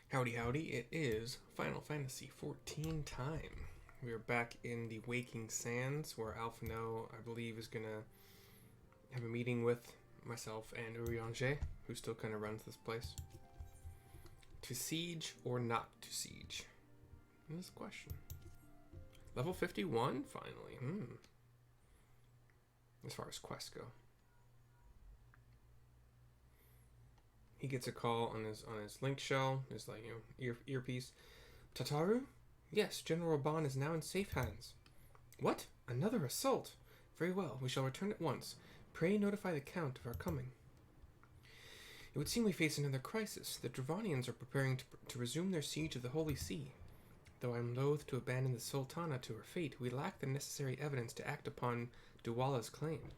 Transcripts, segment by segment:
Howdy, howdy, it is Final Fantasy XIV time. We are back in the Waking Sands, where Alphinaud, I believe, is gonna have a meeting with myself and Urianger, who still kind of runs this place. To siege or not to siege? This is the question. Level 51, finally. As far as quests go. He gets a call on his link shell, his earpiece. Tataru? Yes, General Raban is now in safe hands. What? Another assault? Very well, we shall return at once. Pray notify the Count of our coming. It would seem we face another crisis. The Dravanians are preparing to resume their siege of the Holy See. Though I am loath to abandon the Sultana to her fate, we lack the necessary evidence to act upon Dulala's claims.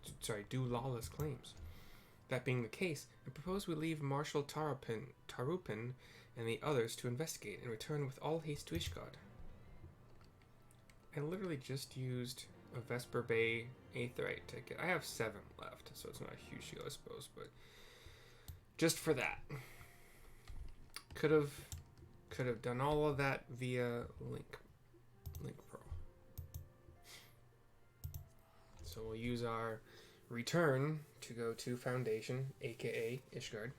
That being the case, I propose we leave Marshal Tarupin and the others to investigate and return with all haste to Ishgard. I literally just used a Vesper Bay Aetheryte ticket. I have 7 left, so it's not a huge deal, I suppose, but just for that. Could have done all of that via Linkpearl. So we'll use our return to go to Foundation, aka Ishgard.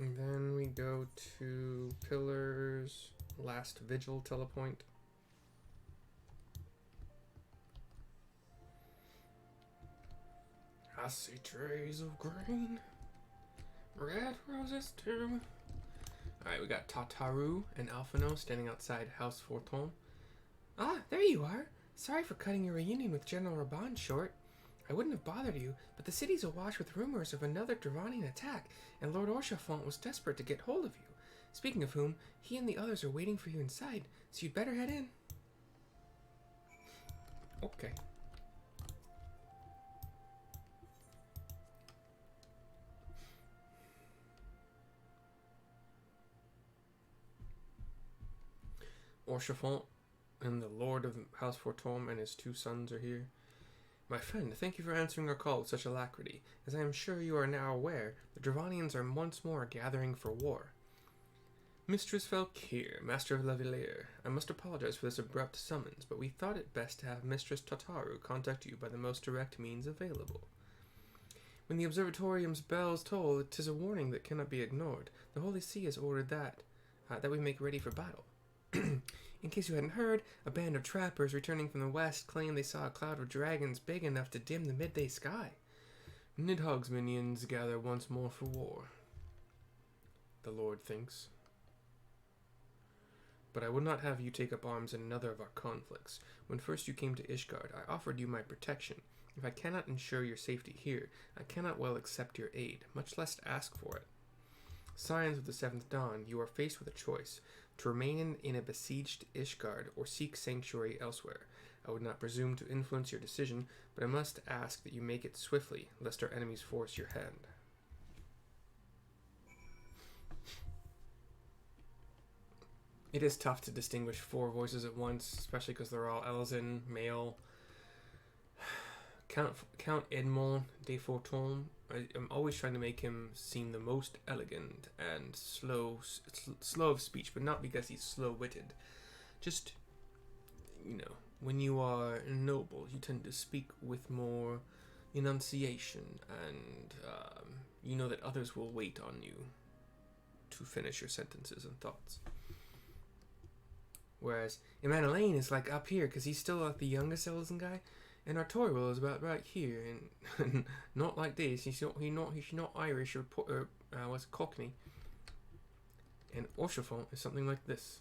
And then we go to Pillars, Last Vigil telepoint. I see trays of grain, red roses too. Alright, we got Tataru and Alphinaud standing outside House Forton. Ah, there you are. Sorry for cutting your reunion with General Raban short. I wouldn't have bothered you, but the city's awash with rumors of another Dravanian attack, and Lord Orchafont was desperate to get hold of you. Speaking of whom, he and the others are waiting for you inside, so you'd better head in. Okay. Orchafont and the Lord of House Forton and his 2 sons are here. My friend, thank you for answering our call with such alacrity. As I am sure you are now aware, the Dravanians are once more gathering for war. Mistress Valkyr, Master of La Villiers, I must apologize for this abrupt summons, but we thought it best to have Mistress Tataru contact you by the most direct means available. When the observatorium's bells toll, 'tis a warning that cannot be ignored. The Holy See has ordered that we make ready for battle. In case you hadn't heard, a band of trappers returning from the west claim they saw a cloud of dragons big enough to dim the midday sky. Nidhogg's minions gather once more for war, the Lord thinks. But I would not have you take up arms in another of our conflicts. When first you came to Ishgard, I offered you my protection. If I cannot ensure your safety here, I cannot well accept your aid, much less ask for it. Scions of the Seventh Dawn, you are faced with a choice: to remain in a besieged Ishgard or seek sanctuary elsewhere. I would not presume to influence your decision, but I must ask that you make it swiftly, lest our enemies force your hand. It is tough to distinguish 4 voices at once, especially because they're all Elzin, male. Count Edmond de Forton. I'm always trying to make him seem the most elegant and slow of speech, but not because he's slow-witted. Just, when you are noble, you tend to speak with more enunciation, and you know that others will wait on you to finish your sentences and thoughts. Whereas Emanuelaine is like up here, because he's still like the youngest Elzen guy. And Artorial is about right here, and not like this. He's not Irish or what's it, Cockney. And Orchafont is something like this.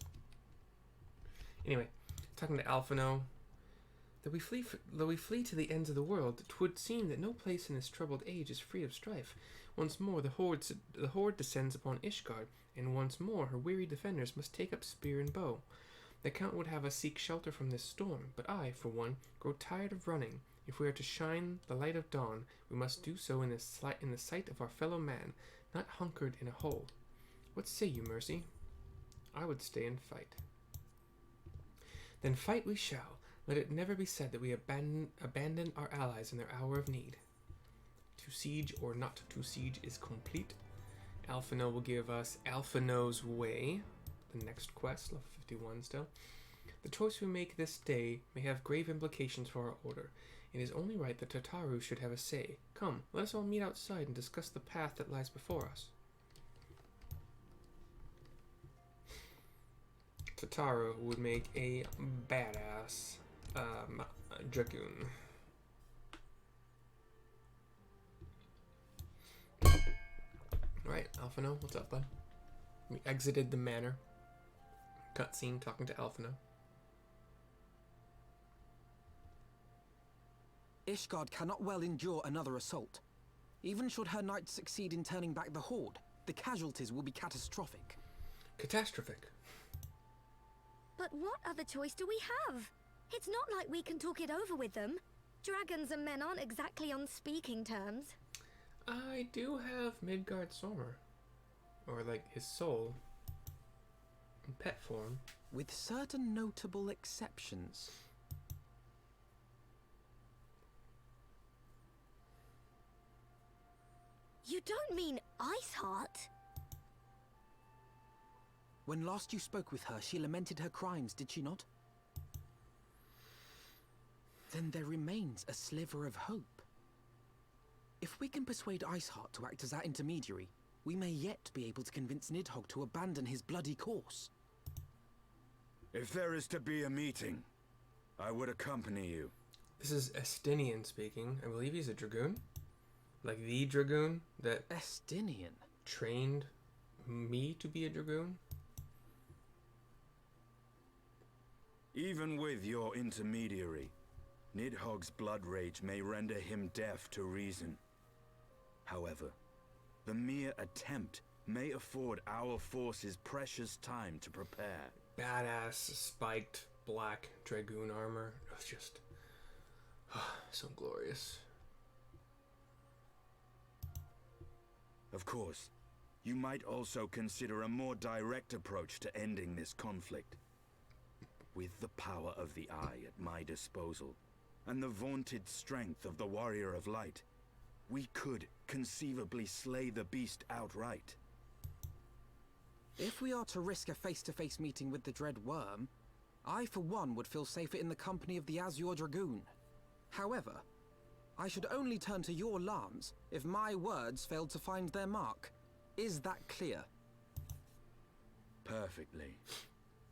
Anyway, talking to Alphinaud, though we flee to the ends of the world, 'twould seem that no place in this troubled age is free of strife. Once more the horde descends upon Ishgard, and once more her weary defenders must take up spear and bow. The Count would have us seek shelter from this storm, but I, for one, grow tired of running. If we are to shine the light of dawn, we must do so in the sight of our fellow man, not hunkered in a hole. What say you, Mercy? I would stay and fight. Then fight we shall. Let it never be said that we abandon our allies in their hour of need. to siege or not to siege is complete. Alphinaud will give us Alphinaud's Way, the next quest, level 51 still. The choice we make this day may have grave implications for our order. It is only right that Tataru should have a say. Come, let us all meet outside and discuss the path that lies before us. Tataru would make a badass dragoon. Right, Alphinaud, what's up, bud? We exited the manor. Cutscene talking to Alphinaud. Ishgard cannot well endure another assault. Even should her knights succeed in turning back the horde, the casualties will be catastrophic. Catastrophic. But what other choice do we have? It's not like we can talk it over with them. Dragons and men aren't exactly on speaking terms. I do have Midgard Sommer. Or, like, his soul. In pet form. With certain notable exceptions. You don't mean Iceheart? When last you spoke with her, she lamented her crimes, did she not? Then there remains a sliver of hope. If we can persuade Iceheart to act as our intermediary, we may yet be able to convince Nidhogg to abandon his bloody course. If there is to be a meeting, I would accompany you. This is Estinien speaking. I believe he's a dragoon. Like the dragoon that Estinien trained me to be a dragoon. Even with your intermediary, Nidhogg's blood rage may render him deaf to reason. However, the mere attempt may afford our forces precious time to prepare. Badass spiked black dragoon armor. It was just so glorious. Of course, you might also consider a more direct approach to ending this conflict. With the power of the Eye at my disposal, and the vaunted strength of the Warrior of Light, we could conceivably slay the beast outright. If we are to risk a face-to-face meeting with the Dread Worm, I for one would feel safer in the company of the Azure Dragoon. However, I should only turn to your alarms if my words failed to find their mark. Is that clear? Perfectly.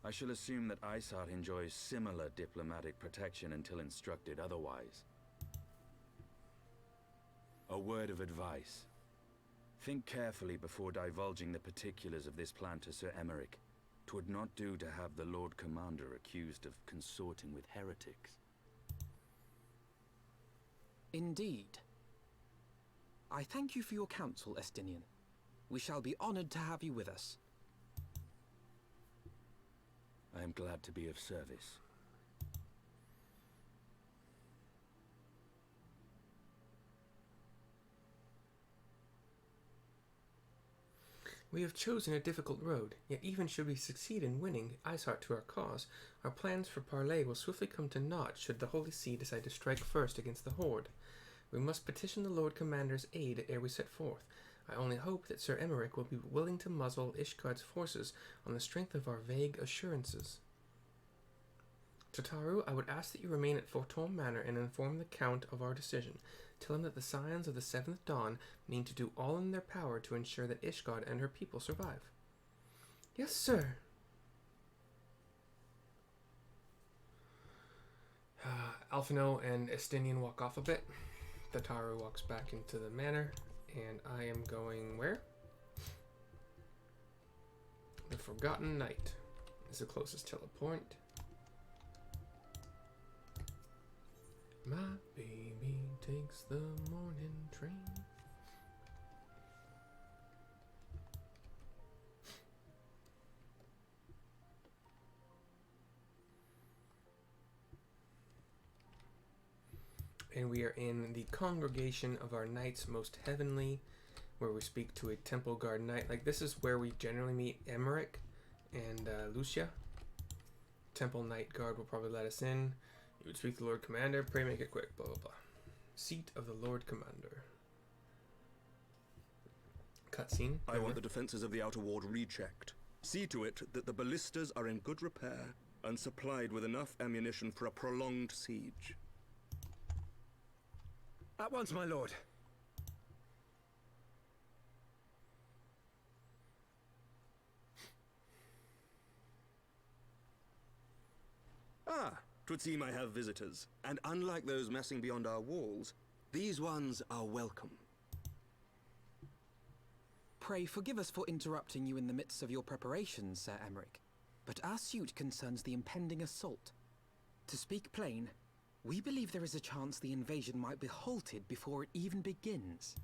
I shall assume that Iceheart enjoys similar diplomatic protection until instructed otherwise. A word of advice. Think carefully before divulging the particulars of this plan to Sir Emeric. 'Twould not do to have the Lord Commander accused of consorting with heretics. Indeed. I thank you for your counsel, Estinien. We shall be honored to have you with us. I am glad to be of service. We have chosen a difficult road, yet even should we succeed in winning Iceheart to our cause, our plans for parley will swiftly come to naught should the Holy See decide to strike first against the Horde. We must petition the Lord Commander's aid ere we set forth. I only hope that Sir Emeric will be willing to muzzle Ishgard's forces on the strength of our vague assurances. Tataru, I would ask that you remain at Forton Manor and inform the Count of our decision. Tell him that the Scions of the Seventh Dawn mean to do all in their power to ensure that Ishgard and her people survive. Yes, sir. Alphinaud and Estinien walk off a bit. Tataru walks back into the manor, and I am going where? The Forgotten Knight is the closest teleport. My baby takes the morning train. And we are in the congregation of our knights most heavenly, where we speak to a temple guard knight. Like, this is where we generally meet Emeric and Lucia. Temple knight guard will probably let us in. You would speak to the Lord Commander. Pray make it quick. Blah, blah, blah. Seat of the Lord Commander. cutscene. I want the defenses of the outer ward rechecked. See to it that the ballistas are in good repair and supplied with enough ammunition for a prolonged siege. At once, my lord. Ah, 'twould seem I have visitors. And unlike those massing beyond our walls, these ones are welcome. Pray forgive us for interrupting you in the midst of your preparations, Sir Emmerich, but our suit concerns the impending assault. To speak plain, we believe there is a chance the invasion might be halted before it even begins.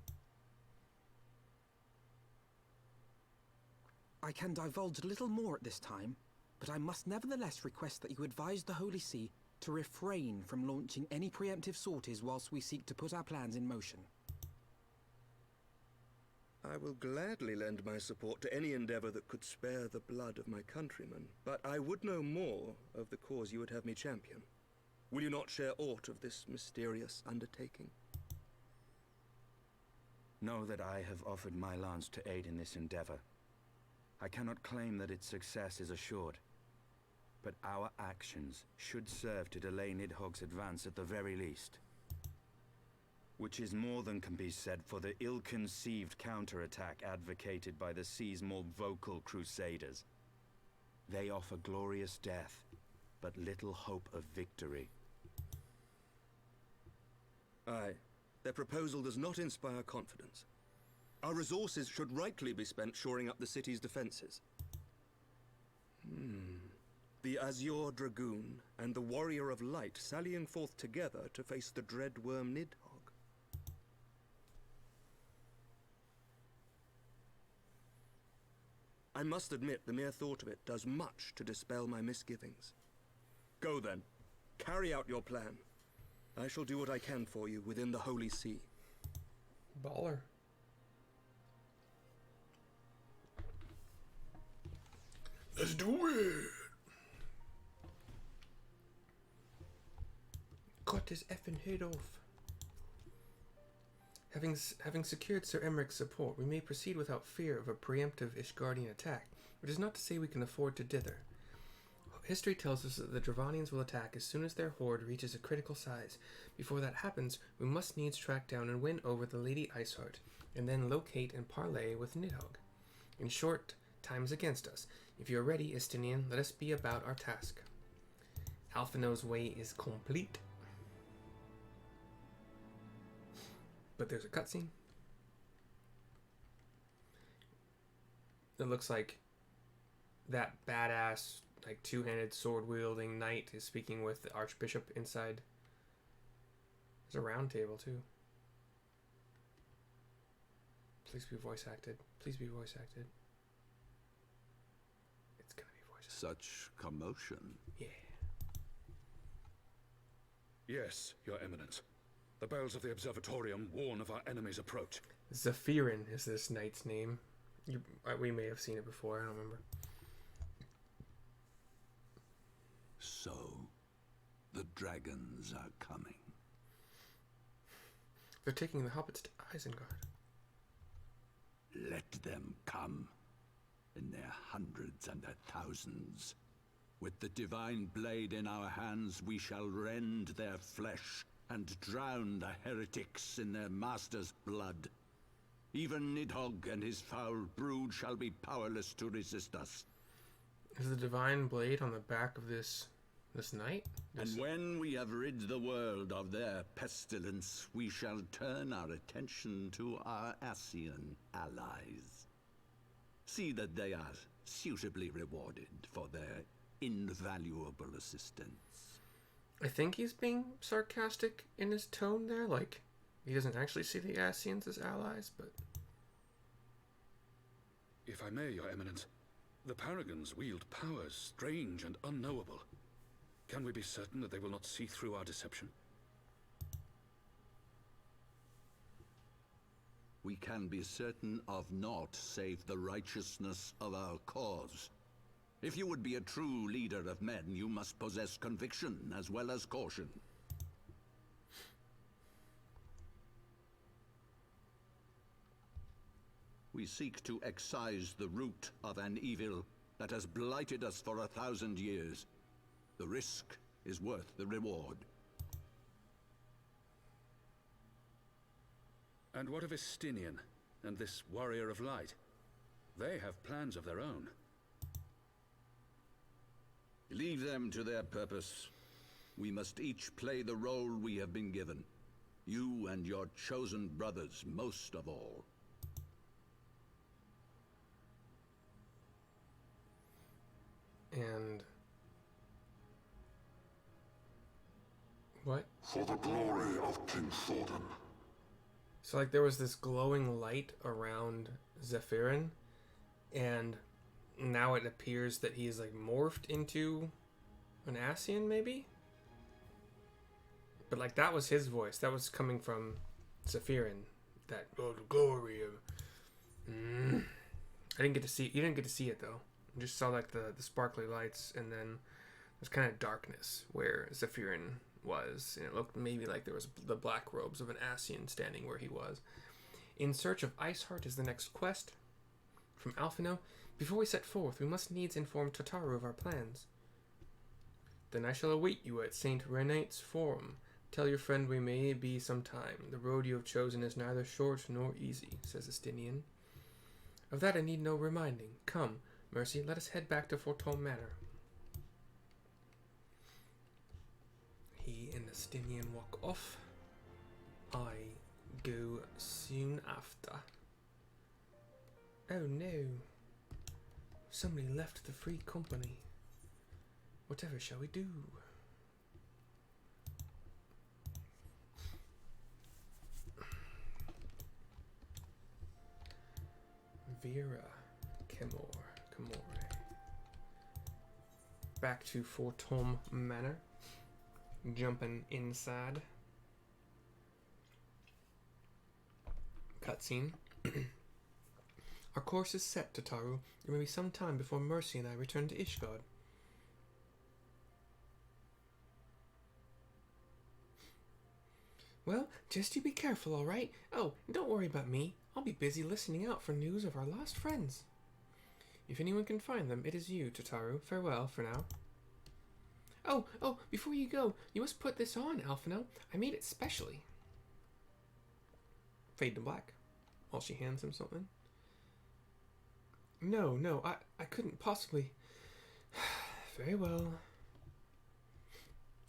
I can divulge little more at this time, but I must nevertheless request that you advise the Holy See to refrain from launching any preemptive sorties whilst we seek to put our plans in motion. I will gladly lend my support to any endeavor that could spare the blood of my countrymen, but I would know more of the cause you would have me champion. Will you not share aught of this mysterious undertaking? Know that I have offered my lance to aid in this endeavor. I cannot claim that its success is assured, but our actions should serve to delay Nidhogg's advance at the very least. Which is more than can be said for the ill-conceived counterattack advocated by the sea's more vocal crusaders. They offer glorious death, but little hope of victory. Aye, their proposal does not inspire confidence. Our resources should rightly be spent shoring up the city's defenses. The Azure Dragoon and the Warrior of Light sallying forth together to face the dread worm Nidhogg. I must admit the mere thought of it does much to dispel my misgivings. Go then. Carry out your plan. I shall do what I can for you within the Holy See. Baller. Let's do it! Cut his effing head off. Having secured Sir Emmerich's support, we may proceed without fear of a preemptive Ishgardian attack, which is not to say we can afford to dither. History tells us that the Dravanians will attack as soon as their horde reaches a critical size. Before that happens, we must needs track down and win over the Lady Iceheart, and then locate and parley with Nidhogg. In short, time is against us. If you are ready, Estinien, let us be about our task. Alphinaud's way is complete. But there's a cutscene. It looks like that badass, like two-handed sword-wielding knight is speaking with the Archbishop inside. There's a round table too. Please be voice acted. Please be voice acted. It's gonna be voice acted. Such commotion. Yeah. Yes, Your Eminence. The bells of the observatorium warn of our enemy's approach. Zephyrin is this knight's name. We may have seen it before, I don't remember. So, the dragons are coming. They're taking the hobbits to Isengard. Let them come, in their hundreds and their thousands. With the divine blade in our hands, we shall rend their flesh and drown the heretics in their master's blood. Even Nidhogg and his foul brood shall be powerless to resist us. Is the divine blade on the back of this knight? And when we have rid the world of their pestilence, we shall turn our attention to our Ascian allies. See that they are suitably rewarded for their invaluable assistance. I think he's being sarcastic in his tone there, like he doesn't actually see the Ascians as allies, but... If I may, Your Eminence, the Paragons wield powers strange and unknowable. Can we be certain that they will not see through our deception? We can be certain of naught save the righteousness of our cause. If you would be a true leader of men, you must possess conviction as well as caution. We we seek to excise the root of an evil that has blighted us for 1,000 years. The risk is worth the reward. And what of Estinien and this warrior of light? They have plans of their own. Leave them to their purpose. We must each play the role we have been given. You and your chosen brothers most of all. And... what? For the glory of King Thordan. So, like, there was this glowing light around Zephyrin, and now it appears that he's, like, morphed into an Ascian, maybe? But, like, that was his voice. That was coming from Zephyrin. That, oh, the glory of... I didn't get to see... You didn't get to see it, though. You just saw, like, the sparkly lights, and then there's kind of darkness where Zephyrin was, and it looked maybe like there was the black robes of an Ascian standing where he was. In Search of Iceheart is the next quest from Alphinaud. Before we set forth, we must needs inform Tataru of our plans. Then I shall await you at Saint Renate's Forum. Tell your friend we may be some time. The road you have chosen is neither short nor easy, says Estinien. Of that I need no reminding. Come, Mercy, let us head back to Forton Manor. He and Estinien walk off. I go soon after. Oh no. Somebody left the free company. Whatever shall we do? Vera Camore. Back to Forton Manor. Jumping inside. Cutscene. Our course is set, Tataru. There may be some time before Mercy and I return to Ishgard. Well, just you be careful, all right? Oh, don't worry about me. I'll be busy listening out for news of our lost friends. If anyone can find them, it is you, Tataru. Farewell for now. Oh, before you go, you must put this on, Alphinaud. I made it specially. Fade to black, while she hands him something. No, I couldn't possibly. Very well.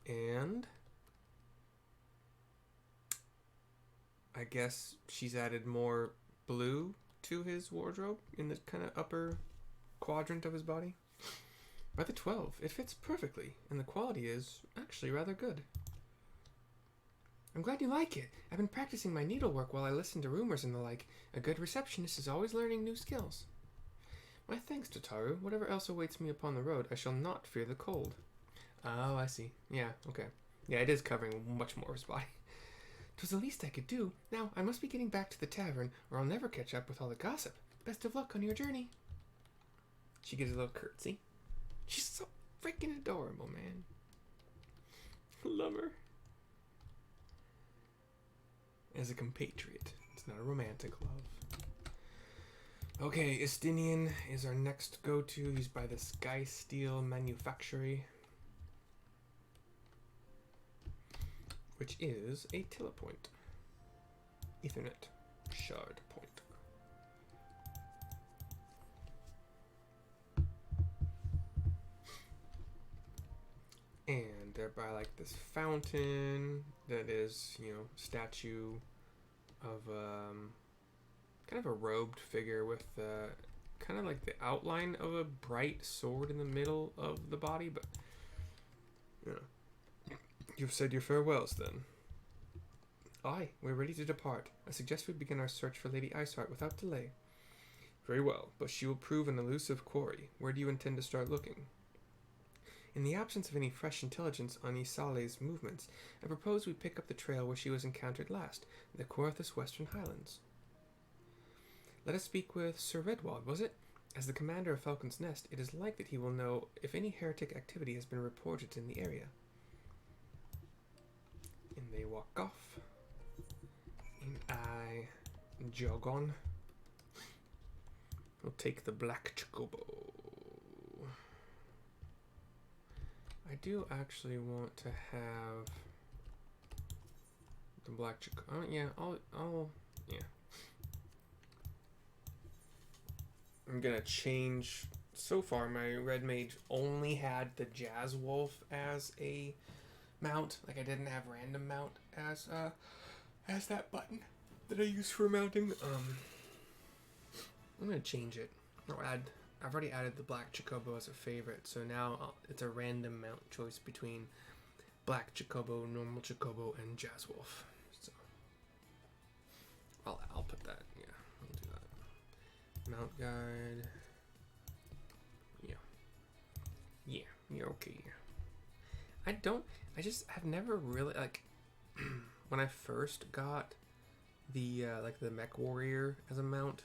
And I guess she's added more blue to his wardrobe in the kind of upper quadrant of his body. By the 12, it fits perfectly, and the quality is actually rather good. I'm glad you like it. I've been practicing my needlework while I listen to rumors and the like. A good receptionist is always learning new skills. My thanks, Tataru. Whatever else awaits me upon the road, I shall not fear the cold. Oh, I see. Yeah, okay. Yeah, it is covering much more of his body. 'Twas the least I could do. Now, I must be getting back to the tavern, or I'll never catch up with all the gossip. Best of luck on your journey. She gives a little curtsy. She's so freaking adorable, man. Love her. As a compatriot. It's not a romantic love. Okay, Estinien is our next go-to. He's by the Sky Steel Manufactory, which is a telepoint. Ethernet shard point. And they're by like this fountain that is, statue of kind of a robed figure with kind of like the outline of a bright sword in the middle of the body, but you've said your farewells then. Aye, we're ready to depart. I suggest we begin our search for Lady Iceheart without delay. Very well, but she will prove an elusive quarry. Where do you intend to start looking? In the absence of any fresh intelligence on Isale's movements, I propose we pick up the trail where she was encountered last, the Coerthas Western Highlands. Let us speak with Sir Redwald, was it? As the commander of Falcon's Nest, it is like that he will know if any heretic activity has been reported in the area. And they walk off. And I jog on. We'll take the black chocobo. I do actually want to have the black chocobo. Oh yeah, yeah. I'm gonna change. So far, my red mage only had the Jazz Wolf as a mount. Like I didn't have random mount as that button that I use for mounting. I'm gonna change it. I've already added the black chocobo as a favorite, so now it's a random mount choice between black chocobo, normal chocobo, and Jazz Wolf. So I'll put that. Yeah, I'll do that. Mount guide. Yeah, okay. I just have never really, like, when I first got the, like, the mech warrior as a mount,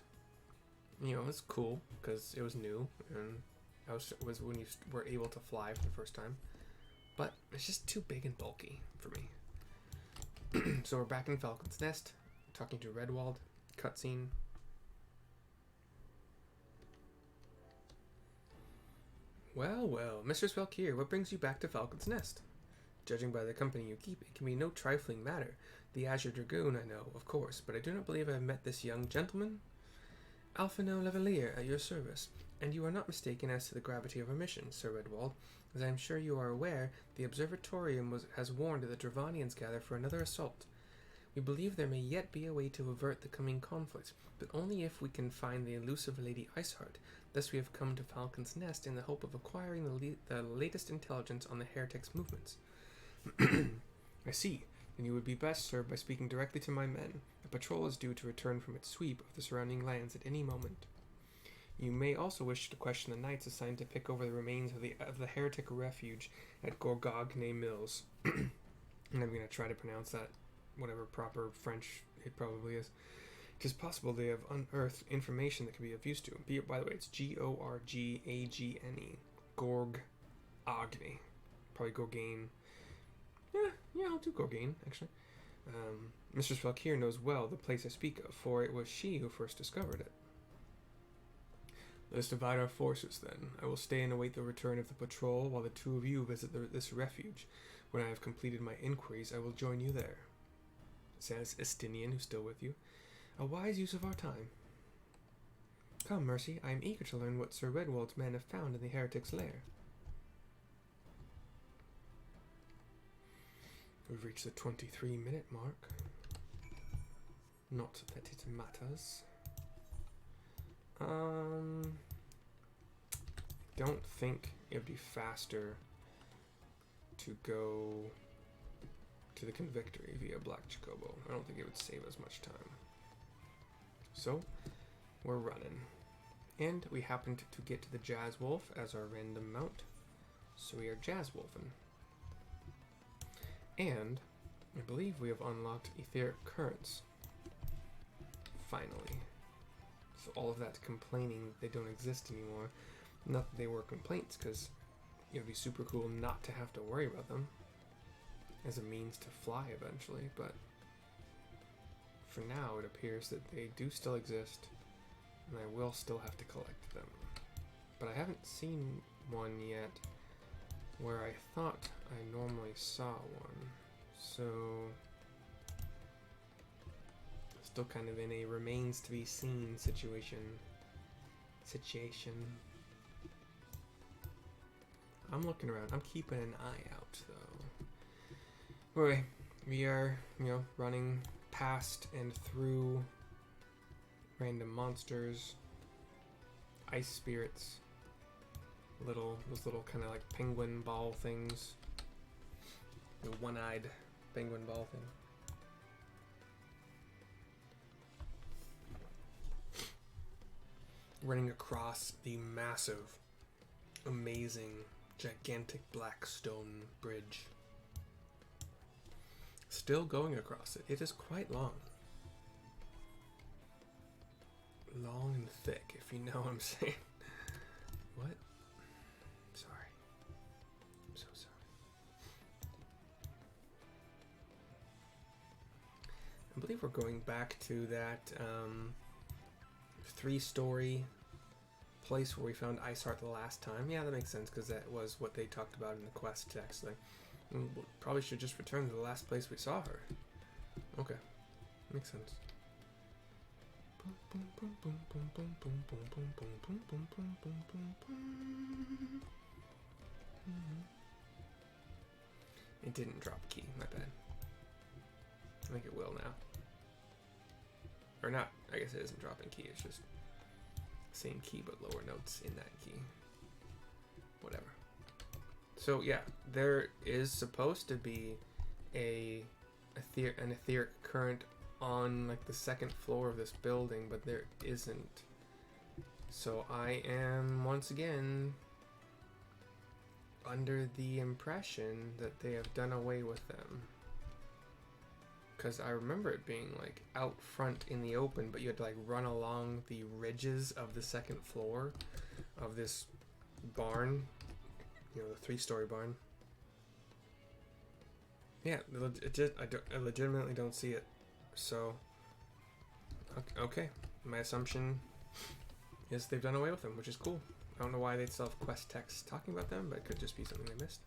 you know, it was cool, because it was new, and it was when you were able to fly for the first time, but it's just too big and bulky for me. So we're back in Falcon's Nest, talking to Redwald, cutscene. Well, Mistress Valkyr, what brings you back to Falcon's Nest? Judging by the company you keep, it can be no trifling matter. The Azure Dragoon, I know, of course, but I do not believe I have met this young gentleman. Alphinaud Lavalier, at your service, and you are not mistaken as to the gravity of our mission, Sir Redwald. As I am sure you are aware, the Observatorium has warned that the Dravanians gather for another assault. We believe there may yet be a way to avert the coming conflict, but only if we can find the elusive Lady Iceheart. Thus we have come to Falcon's Nest in the hope of acquiring the latest intelligence on the heretics' movements. I see. Then you would be best served by speaking directly to my men. The patrol is due to return from its sweep of the surrounding lands at any moment. You may also wish to question the knights assigned to pick over the remains of the heretic refuge at Gorgogne Mills. And I'm going to try to pronounce that, whatever proper French it probably is. It is possible they have unearthed information that can be of use to. By the way, it's Gorgagne. Gorgogne. Probably Gorgaine. Yeah, I'll do Gorgaine, actually. Mistress Valkyr knows well the place I speak of, for it was she who first discovered it. Let us divide our forces, then. I will stay and await the return of the patrol, while the two of you visit this refuge. When I have completed my inquiries, I will join you there. Says Estinien, who's still with you. A wise use of our time. Come, Mercy, I am eager to learn what Sir Redwald's men have found in the heretic's lair. We've reached the 23-minute mark. Not that it matters. Don't think it would be faster to go to the Convictory via Black Chocobo. I don't think it would save us much time. So, we're running. And we happened to get to the Jazz Wolf as our random mount. So we are Jazz Wolfing. And I believe we have unlocked Etheric Currents. Finally. So all of that complaining they don't exist anymore. Not that they were complaints, because it would be super cool not to have to worry about them as a means to fly eventually, but for now it appears that they do still exist, and I will still have to collect them. But I haven't seen one yet where I thought I normally saw one, so still kind of in a remains to be seen situation. I'm looking around. I'm keeping an eye out, though. Anyway, we are, running past and through random monsters, ice spirits, those little kind of like penguin ball things, the one-eyed penguin ball thing. Running across the massive, amazing, gigantic black stone bridge. Still going across it. It is quite long. Long and thick, if you know what I'm saying. What? Sorry. I'm so sorry. I believe we're going back to that 3-story place where we found Iceheart the last time. Yeah, that makes sense, because that was what they talked about in the quest text. Like, we probably should just return to the last place we saw her. Okay, makes sense. It didn't drop key, my bad. I think it will now. Or not, I guess it isn't dropping key, it's just same key but lower notes in that key. Whatever. So yeah, there is supposed to be an etheric current on like the second floor of this building, but there isn't. So I am once again under the impression that they have done away with them. Because I remember it being like out front in the open, but you had to like run along the ridges of the second floor of this barn. You know, the 3-story barn. Yeah, I legitimately don't see it. So, okay. My assumption is they've done away with them, which is cool. I don't know why they'd still have quest text talking about them, but it could just be something they missed.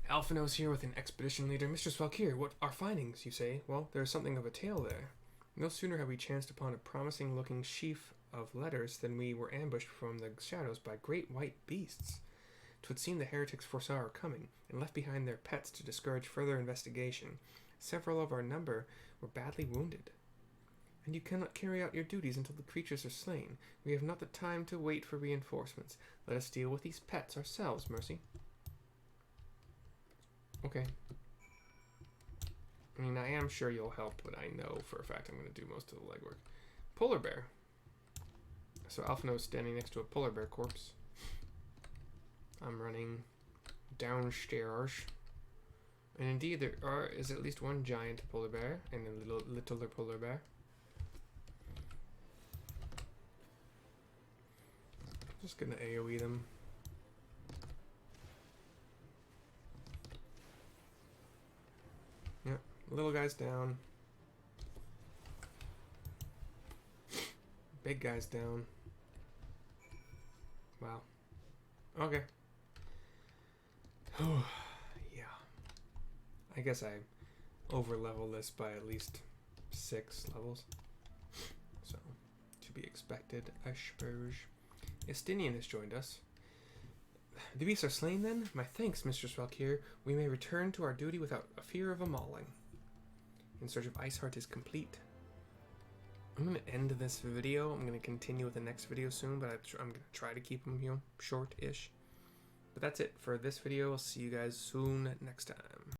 Alphinaud's here with an expedition leader. Mistress Valkyrie, what are findings, you say? Well, there is something of a tale there. No sooner had we chanced upon a promising-looking sheaf of letters than we were ambushed from the shadows by great white beasts. 'Twould seem the heretics foresaw our coming, and left behind their pets to discourage further investigation. Several of our number were badly wounded. And you cannot carry out your duties until the creatures are slain. We have not the time to wait for reinforcements. Let us deal with these pets ourselves, Mercy. Okay. I mean, I am sure you'll help, but I know for a fact I'm going to do most of the legwork. Polar bear. So Alphinaud's standing next to a polar bear corpse. I'm running downstairs. And indeed, there is at least one giant polar bear and a littler polar bear. Just gonna AoE them. Yep, little guy's down. Big guy's down. Wow. Okay. Yeah. I guess I over-level this by at least 6 levels. So, to be expected, I suppose. Estinien has joined us. The beasts are slain then? My thanks, Mistress Valkyrie. We may return to our duty without a fear of a mauling. In Search of Iceheart is complete. I'm going to end this video. I'm going to continue with the next video soon, but I'm going to try to keep them, short-ish. But that's it for this video. I'll see you guys soon next time.